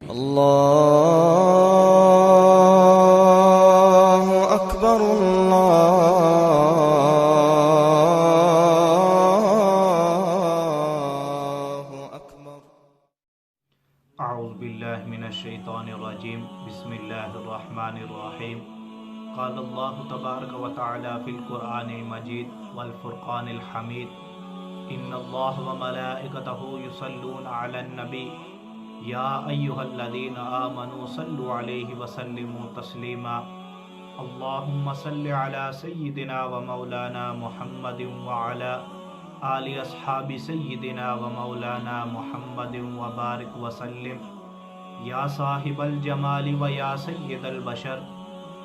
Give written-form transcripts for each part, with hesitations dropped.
الله أكبر الله أكبر. اعوذ باللہ من الشیطان الرجیم بسم اللہ الرحمن الرحیم قال اللہ تبارک و تعالی فی القرآن المجید والفرقان الحمید ان اللہ وملائکتہ یصلون علی النبی یا ایہا الذین آمنوا صلوا علیہ وسلموا تسلیما اللہم صل علی سیدنا ومولانا محمد وعلی آل اصحاب سیدنا ومولانا محمد وبارک وسلم یا صاحب الجمال و یا سید البشر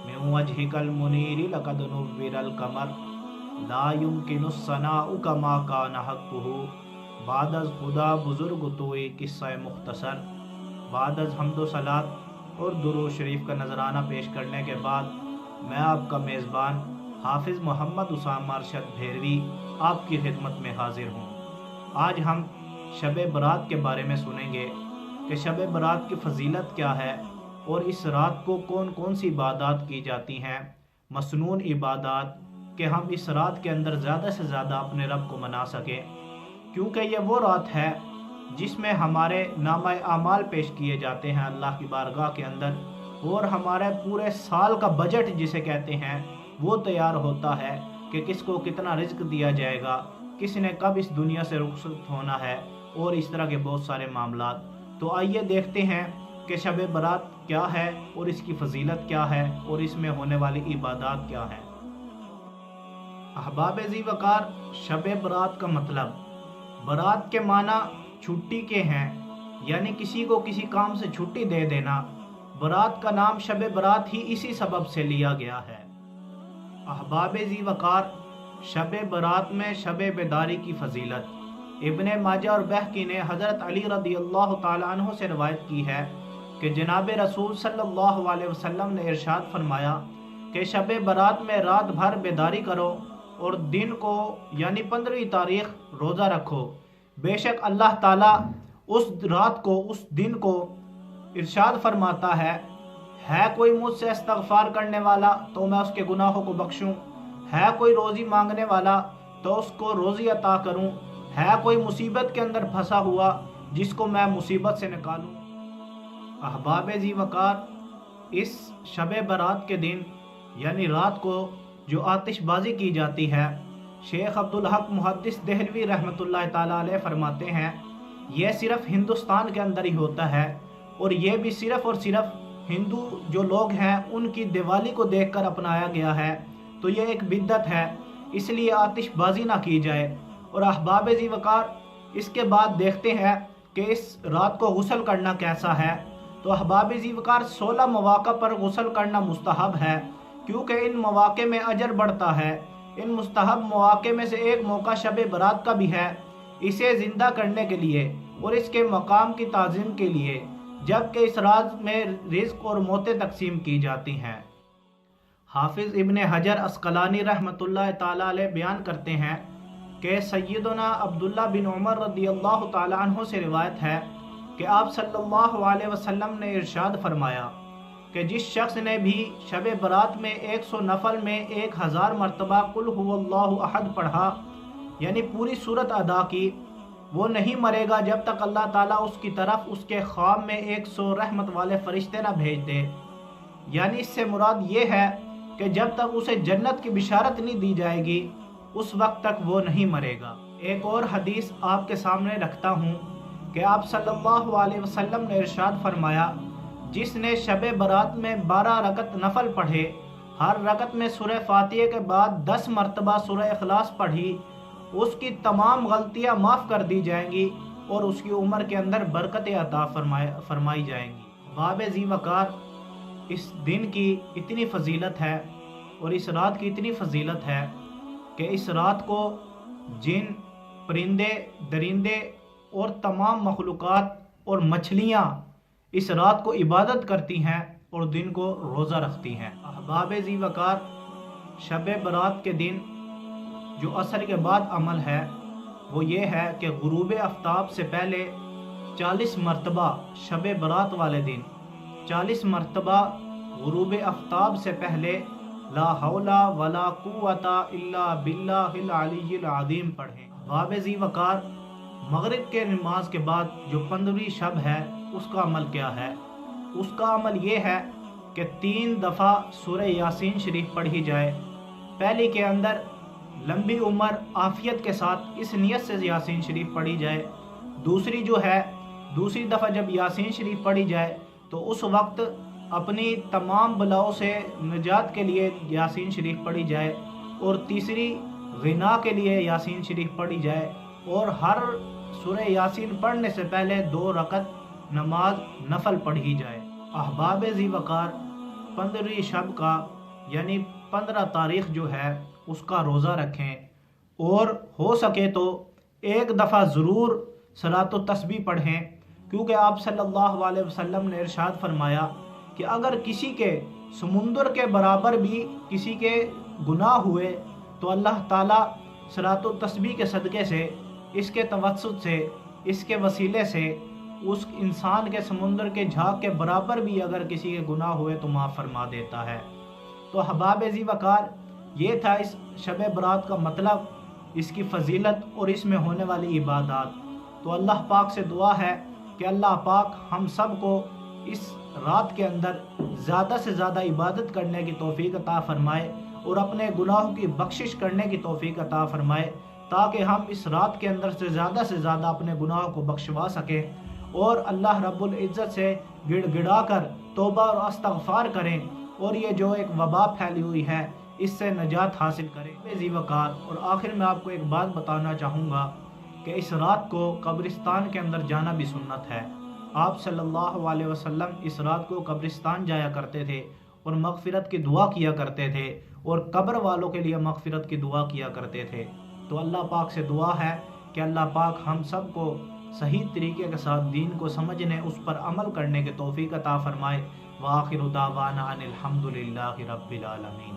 من وجهک المنیر لقد نور القمر لا يمکن الثناء کما کان حقہ بعد از خدا بزرگ توئے قصہ مختصر. بعد از حمد و صلات اور درود شریف کا نذرانہ پیش کرنے کے بعد میں آپ کا میزبان حافظ محمد اسامہ ارشد بھیروی آپ کی خدمت میں حاضر ہوں. آج ہم شب برات کے بارے میں سنیں گے کہ شب برات کی فضیلت کیا ہے اور اس رات کو کون کون سی عبادات کی جاتی ہیں، مسنون عبادات، کہ ہم اس رات کے اندر زیادہ سے زیادہ اپنے رب کو منا سکیں، کیونکہ یہ وہ رات ہے جس میں ہمارے نامہ اعمال پیش کیے جاتے ہیں اللہ کی بارگاہ کے اندر، اور ہمارے پورے سال کا بجٹ جسے کہتے ہیں وہ تیار ہوتا ہے کہ کس کو کتنا رزق دیا جائے گا، کس نے کب اس دنیا سے رخصت ہونا ہے، اور اس طرح کے بہت سارے معاملات. تو آئیے دیکھتے ہیں کہ شب برات کیا ہے اور اس کی فضیلت کیا ہے اور اس میں ہونے والی عبادات کیا ہیں. احباب ذی وقار، شب برات کا مطلب، برات کے معنی چھٹی کے ہیں، یعنی کسی کو کسی کام سے چھٹی دے دینا. برات کا نام شب برات ہی اسی سبب سے لیا گیا ہے. احباب ذی وقار، شب برات میں شب بیداری کی فضیلت. ابن ماجہ اور بہقی نے حضرت علی رضی اللہ تعالیٰ عنہ سے روایت کی ہے کہ جناب رسول صلی اللہ علیہ وسلم نے ارشاد فرمایا کہ شب برات میں رات بھر بیداری کرو اور دن کو یعنی 15ویں تاریخ روزہ رکھو. بے شک اللہ تعالیٰ اس رات کو، اس دن کو ارشاد فرماتا ہے کوئی مجھ سے استغفار کرنے والا تو میں اس کے گناہوں کو بخشوں، ہے کوئی روزی مانگنے والا تو اس کو روزی عطا کروں، ہے کوئی مصیبت کے اندر پھنسا ہوا جس کو میں مصیبت سے نکالوں. احباب ذی وقار، اس شب برات کے دن یعنی رات کو جو آتش بازی کی جاتی ہے، شیخ عبدالحق محدث دہلوی رحمۃ اللہ تعالیٰ علیہ فرماتے ہیں یہ صرف ہندوستان کے اندر ہی ہوتا ہے، اور یہ بھی صرف اور صرف ہندو جو لوگ ہیں ان کی دیوالی کو دیکھ کر اپنایا گیا ہے. تو یہ ایک بدعت ہے، اس لیے آتش بازی نہ کی جائے. اور احباب ذی وقار، اس کے بعد دیکھتے ہیں کہ اس رات کو غسل کرنا کیسا ہے. تو احباب ذی وقار، 16 مواقع پر غسل کرنا مستحب ہے، کیونکہ ان مواقع میں اجر بڑھتا ہے. ان مستحب مواقع میں سے ایک موقع شب برات کا بھی ہے، اسے زندہ کرنے کے لیے اور اس کے مقام کی تعظیم کے لیے، جبکہ اس رات میں رزق اور موتیں تقسیم کی جاتی ہیں. حافظ ابن حجر عسقلانی رحمۃ اللہ تعالیٰ علیہ بیان کرتے ہیں کہ سیدنا عبداللہ بن عمر رضی اللہ تعالیٰ عنہ سے روایت ہے کہ آپ صلی اللہ علیہ وسلم نے ارشاد فرمایا کہ جس شخص نے بھی شب برات میں 100 نفل میں 1000 مرتبہ قل هو اللہ احد پڑھا، یعنی پوری سورت ادا کی، وہ نہیں مرے گا جب تک اللہ تعالیٰ اس کی طرف اس کے خواب میں 100 رحمت والے فرشتے نہ بھیج دے. یعنی اس سے مراد یہ ہے کہ جب تک اسے جنت کی بشارت نہیں دی جائے گی اس وقت تک وہ نہیں مرے گا. ایک اور حدیث آپ کے سامنے رکھتا ہوں کہ آپ صلی اللہ علیہ وسلم نے ارشاد فرمایا جس نے شب برات میں 12 رکعت نفل پڑھے، ہر رکعت میں سورہ فاتحہ کے بعد 10 مرتبہ سورہ اخلاص پڑھی، اس کی تمام غلطیاں معاف کر دی جائیں گی اور اس کی عمر کے اندر برکت عطا فرمائی جائیں گی. باب ذی وقار، اس دن کی اتنی فضیلت ہے اور اس رات کی اتنی فضیلت ہے کہ اس رات کو جن، پرندے، درندے اور تمام مخلوقات اور مچھلیاں اس رات کو عبادت کرتی ہیں اور دن کو روزہ رکھتی ہیں. احباب ذی وقار، شب برات کے دن جو عصر کے بعد عمل ہے وہ یہ ہے کہ غروب آفتاب سے پہلے 40 مرتبہ شب برات والے دن 40 مرتبہ غروب آفتاب سے پہلے لا حول ولا قوت الا باللہ العلی العظیم پڑھیں۔ باب ذی وقار، مغرب کے نماز کے بعد جو 15ویں شب ہے اس کا عمل کیا ہے؟ اس کا عمل یہ ہے کہ 3 دفعہ سورہ یاسین شریف پڑھی جائے۔ پہلی کے اندر لمبی عمر عافیت کے ساتھ اس نیت سے یاسین شریف پڑھی جائے۔ دوسری دفعہ جب یاسین شریف پڑھی جائے تو اس وقت اپنی تمام بلاؤں سے نجات کے لیے یاسین شریف پڑھی جائے، اور تیسری غنا کے لیے یاسین شریف پڑھی جائے، اور ہر سورہ یاسین پڑھنے سے پہلے 2 رکعت نماز نفل پڑھی جائے۔ احباب ذی وقار 15ویں شب کا یعنی 15 تاریخ جو ہے اس کا روزہ رکھیں، اور ہو سکے تو ایک دفعہ ضرور صلاۃ و تسبیح پڑھیں، کیونکہ آپ صلی اللہ علیہ وسلم نے ارشاد فرمایا کہ اگر کسی کے سمندر کے برابر بھی کسی کے گناہ ہوئے تو اللہ تعالیٰ صلاۃ و تسبیح کے صدقے سے، اس کے توسط سے، اس کے وسیلے سے اس انسان کے سمندر کے جھاگ کے برابر بھی اگر کسی کے گناہ ہوئے تو معاف فرما دیتا ہے۔ تو احباب ذی وقار یہ تھا اس شب برات کا مطلب، اس کی فضیلت اور اس میں ہونے والی عبادات۔ تو اللہ پاک سے دعا ہے کہ اللہ پاک ہم سب کو اس رات کے اندر زیادہ سے زیادہ عبادت کرنے کی توفیق عطا فرمائے، اور اپنے گناہوں کی بخشش کرنے کی توفیق عطا فرمائے، تاکہ ہم اس رات کے اندر سے زیادہ اپنے گناہوں کو بخشوا سکیں، اور اللہ رب العزت سے گڑ گڑا کر توبہ اور استغفار کریں، اور یہ جو ایک وبا پھیلی ہوئی ہے اس سے نجات حاصل کریں۔ ذی وقار، اور آخر میں آپ کو ایک بات بتانا چاہوں گا کہ اس رات کو قبرستان کے اندر جانا بھی سنت ہے۔ آپ صلی اللہ علیہ وسلم اس رات کو قبرستان جایا کرتے تھے اور مغفرت کی دعا کیا کرتے تھے، اور قبر والوں کے لیے مغفرت کی دعا کیا کرتے تھے۔ تو اللہ پاک سے دعا ہے کہ اللہ پاک ہم سب کو صحیح طریقے کے ساتھ دین کو سمجھنے، اس پر عمل کرنے کے توفیق عطا فرمائے۔ وآخر دعوانا ان الحمد للہ رب العالمین۔